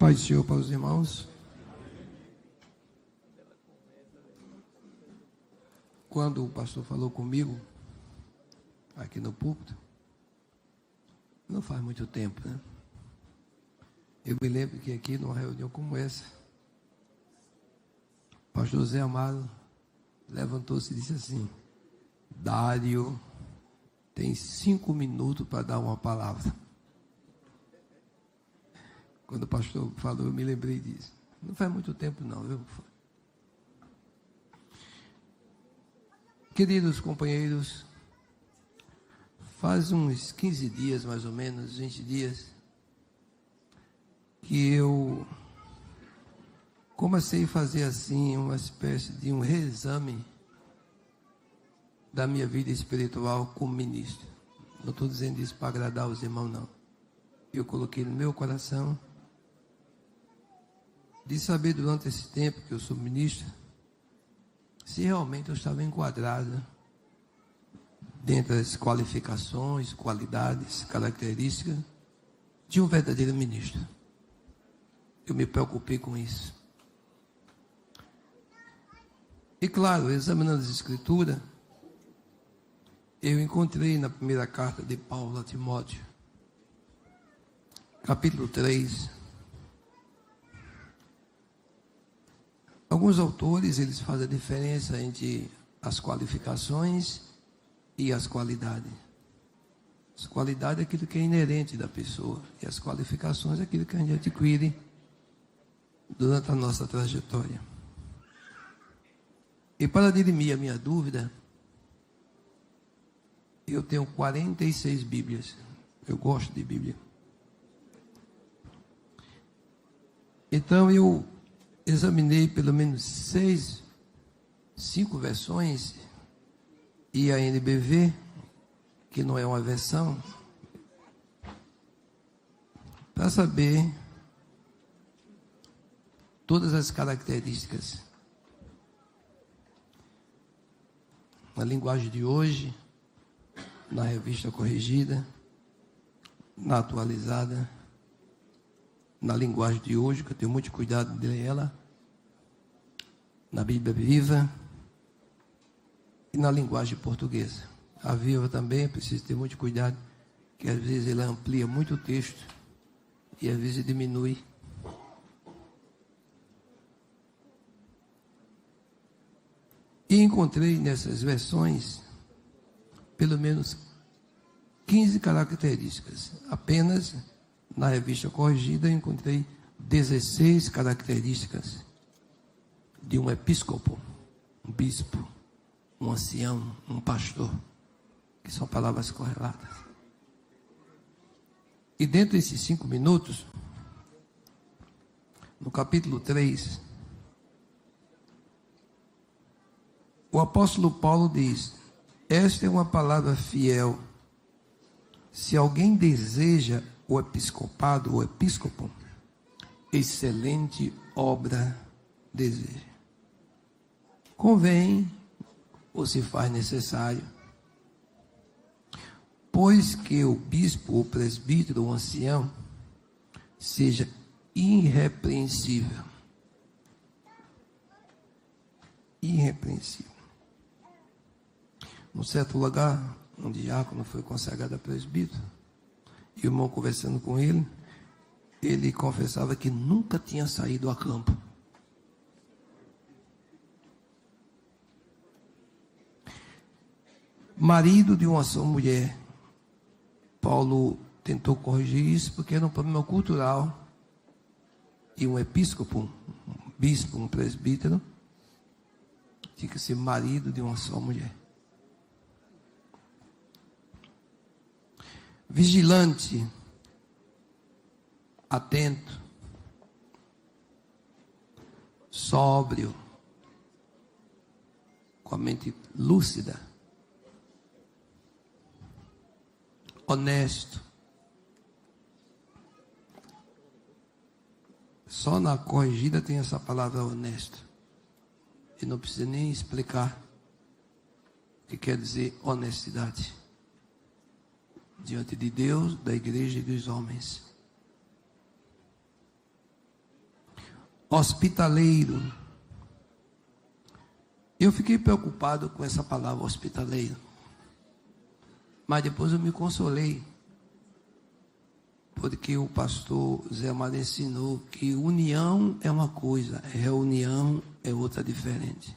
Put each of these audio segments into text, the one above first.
Paz do Senhor para os irmãos. Quando o pastor falou comigo, aqui no púlpito, não faz muito tempo, né? Eu me lembro que aqui, numa reunião como essa, o pastor Zé Amado levantou-se e disse assim: Dário tem 5 minutos para dar uma palavra. Quando o pastor falou, eu me lembrei disso. Não faz muito tempo não, viu? Queridos companheiros, faz uns 15 dias, mais ou menos, 20 dias, que eu comecei a fazer assim uma espécie de um reexame da minha vida espiritual como ministro. Não estou dizendo isso para agradar os irmãos, não. Eu coloquei no meu coração de saber durante esse tempo que eu sou ministro, se realmente eu estava enquadrado dentro das qualificações, qualidades, características de um verdadeiro ministro. Eu me preocupei com isso. E claro, examinando as Escrituras, eu encontrei na primeira carta de Paulo a Timóteo, capítulo 3, alguns autores, eles fazem a diferença entre as qualificações e as qualidades. As qualidades é aquilo que é inerente da pessoa, e as qualificações é aquilo que a gente adquire durante a nossa trajetória. E para dirimir a minha dúvida, eu tenho 46 Bíblias. Eu gosto de Bíblia. Então eu examinei pelo menos 5 versões e a NBV, que não é uma versão, para saber todas as características. Na linguagem de hoje, na revista corrigida, na atualizada, na linguagem de hoje, que eu tenho muito cuidado de ler ela, na Bíblia Viva e na linguagem portuguesa. A Viva também precisa ter muito cuidado, que às vezes ela amplia muito o texto e às vezes diminui. E encontrei nessas versões pelo menos 15 características. Apenas na revista corrigida eu encontrei 16 características de um episcopo, um bispo, um ancião, um pastor, que são palavras correlatas. E dentro desses 5 minutos, no capítulo 3, o apóstolo Paulo diz: esta é uma palavra fiel. Se alguém deseja o episcopado, o episcopo, excelente obra deseja. Convém, ou se faz necessário, pois que o bispo, o presbítero, o ancião, seja irrepreensível. Irrepreensível. Num certo lugar, um diácono foi consagrado a presbítero, e o irmão conversando com ele, ele confessava que nunca tinha saído a campo. Marido de uma só mulher. Paulo tentou corrigir isso porque era um problema cultural, e um episcopo, um bispo, um presbítero, tinha que ser marido de uma só mulher. Vigilante, atento, sóbrio, com a mente lúcida, honesto. Só na corrigida tem essa palavra honesto. E não precisa nem explicar o que quer dizer honestidade diante de Deus, da igreja e dos homens. hospitaleiro. Eu fiquei preocupado com essa palavra hospitaleiro, mas depois eu me consolei, porque o pastor Zé Mário ensinou que união é uma coisa, reunião é outra diferente.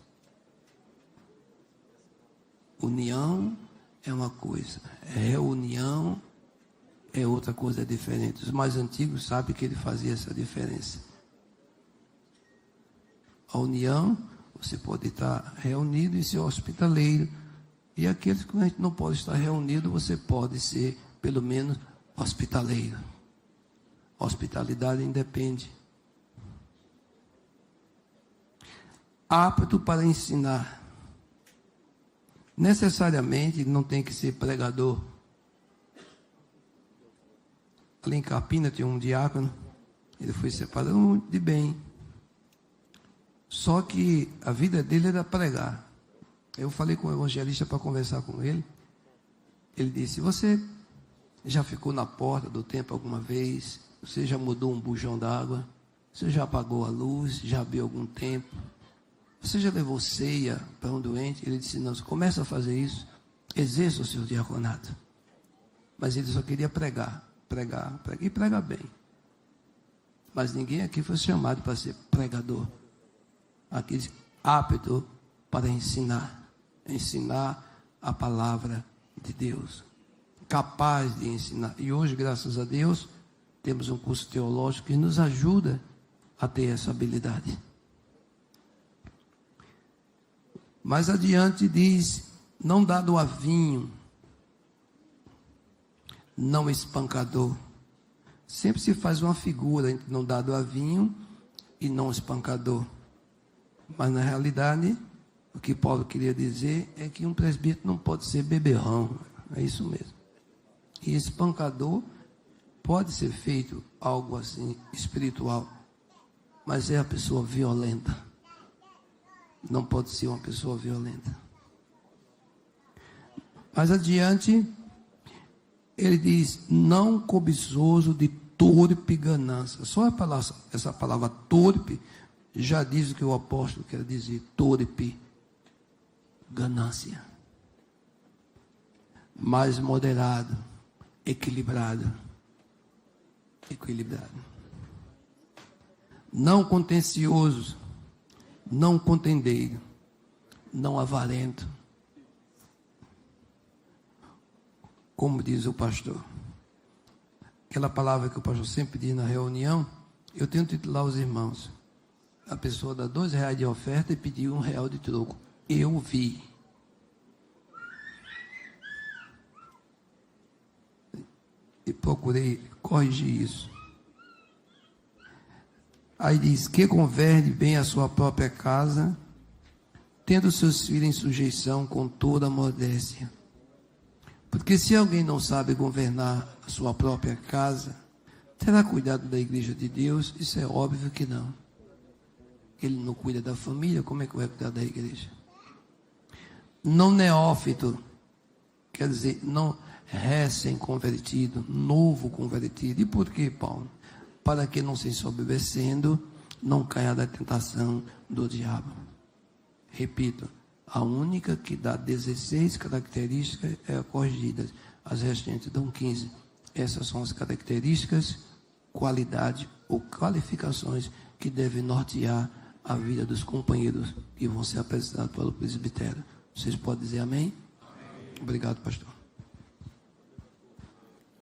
União é uma coisa, reunião é outra coisa diferente. Os mais antigos sabem que ele fazia essa diferença. A união, você pode estar reunido e ser hospitaleiro. E aqueles que a gente não pode estar reunido, você pode ser, pelo menos, hospitaleiro. Hospitalidade independe. Apto para ensinar. Necessariamente não tem que ser pregador. Ali em Capina tinha um diácono, ele foi separado de bem. Só que a vida dele era pregar. Eu falei com o evangelista para conversar com ele. Ele disse: você já ficou na porta do templo alguma vez? Você já mudou um bujão d'água? Você já apagou a luz? Já abriu algum tempo? Você já levou ceia para um doente? Ele disse: não, você começa a fazer isso, exerça o seu diaconato. Mas ele só queria pregar e pregar bem. Mas ninguém aqui foi chamado para ser pregador. Aquele apto para ensinar a palavra de Deus, capaz de ensinar. E hoje, graças a Deus, temos um curso teológico que nos ajuda a ter essa habilidade. Mais adiante diz: não dado a vinho, não espancador. Sempre se faz uma figura entre não dado a vinho e não espancador. Mas na realidade, o que Paulo queria dizer é que um presbítero não pode ser beberrão. É isso mesmo. E espancador pode ser feito algo assim espiritual, mas é a pessoa violenta. Não pode ser uma pessoa violenta. Mais adiante, ele diz: não cobiçoso de torpe ganância. Só essa palavra torpe já diz o que o apóstolo quer dizer: torpe, ganância. Mais moderado, equilibrado. Não contencioso, não contendeiro, não avarento. Como diz o pastor, aquela palavra que o pastor sempre diz na reunião, eu tento titular os irmãos. A pessoa dá R$2 de oferta e pediu R$1 de troco. Eu vi. E procurei corrigir isso. Aí diz: que governe bem a sua própria casa, tendo seus filhos em sujeição com toda a modéstia. Porque se alguém não sabe governar a sua própria casa, terá cuidado da igreja de Deus? Isso é óbvio que não. Ele não cuida da família, como é que vai cuidar da igreja? Não neófito, quer dizer, não recém-convertido, novo convertido. E por que, Paulo? Para que não se ensoberbecendo, não caia da tentação do diabo. Repito, a única que dá 16 características é a corrigida. As restantes dão 15. Essas são as características, qualidade ou qualificações que devem nortear a vida dos companheiros que vão ser apresentados pelo presbitério. Vocês podem dizer amém? Amém. Obrigado, pastor.